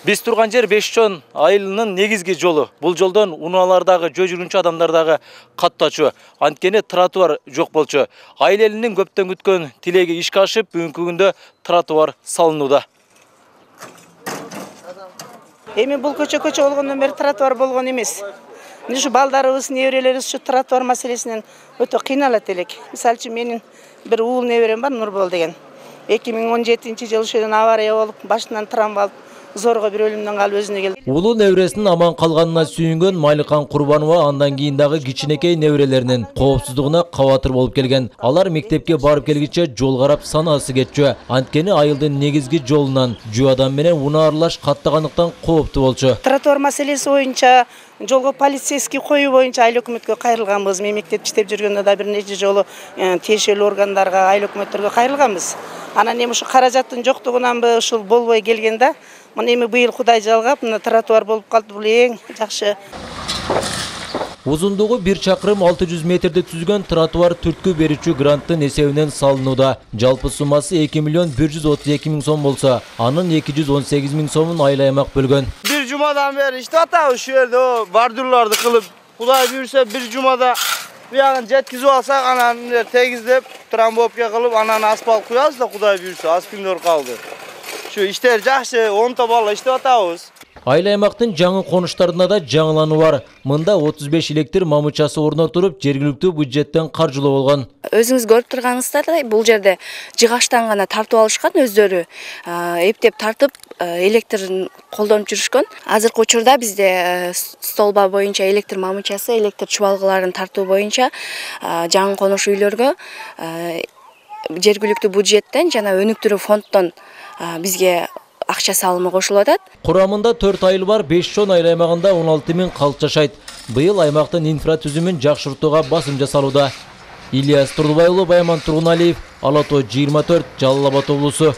Биз турган жер Бешчон айылынын негизги жолу. Бул жолдон унаалардагы жөө жүргүнчү адамдардагы каттачу. Анткени тротуар жок болчу. Айыл элинин көптөн күткөн тилеги ишке ашып, бүгүнкү күндө тротуар салынууда. Эми бул көчө болгондон бери тротуар болгон эмес. Ушу балдарыбыз, неберелерибиз ушу тротуар маселесинен өтө кыйналат элек. Мисалы үчүн менин бир уул неберем бар, Нурбол деген. 2017-жылы ошодон авария болуп, башынан травма алып, зорго бир өлүмдөн калып өзүнө келди. Улуу небересинин аман калганына сүйүнгөн Майлыкан Курбанова андан кийин дагы кичинекей неберелеринин коопсуздугуна кабатыр болуп келген. Алар мектепке барып келгиче жол карап санаасы кетчү. Анткени айылдын негизги жолунан жөө адам менен унаа аралаш каттагандыктан кооптуу болчу. Тротуар маселеси боюнча, жолго полицейский коюу боюнча айыл өкмөткө кайрылганбыз. Мен мектепте иштеп жүргөндө да бир нече жолу тиешелүү органдарга, айыл өкмөттөргө кайрылганбыз. Анан эми ушу каражаттын жоктугунанбы ушул болбой келген да. Мына эми быйыл Кудай жалгап, мына тротуар болуп калды, бул эң жакшы. Узундугу 1 чакырым 600 метрди түзгөн тротуар түрткү берүүчү гранттын эсебинен салынууда. Жалпы суммасы 2 миллион 132 миң сом болсо, анын 218 миң сомун айыл аймак бөлгөн. Bir cumadan beri işte atабыз şu yerde o bardurlardı kılıp. Kuday büyürse bir cumada bir yanın jetkizip alsak ananı tegizlep trambopka kılıp ananı asfalt koyarız da kuday büyürse az gündür kaldı. Şu işler жақсы, 10 balla işte atабыз. Айыл аймактын жаңы конуштарында да жаңылануу бар. Мында 35 электр мамычасы орнотулуп, жергиликтүү бюджеттен каржылоо болгон. Өзүңүз көрүп турганыңыздай, бул жерде жыгаштан гана тартып алышкан, өздөрү эптеп тартып электрин колдонуп жүрүшкөн. Азыркы учурда бизде столба боюнча электр мамычасы, электр чубалгыларын тартуу боюнча жаңы конуш үйлөргө жергиликтүү бюджеттен жана өнүктүрүү фонддон бизге акча салымы кошулуп атат. Курамында 4 айыл бар, Бешчон айыл аймагында 16 миң калк жашайт. Быйыл аймактын инфратүзүмүн жакшыртууга басым жасалууда. Ильяс Турдубай уулу, Байман Тургуналиев, Ала Тоо 24, Жалал Абад облусу.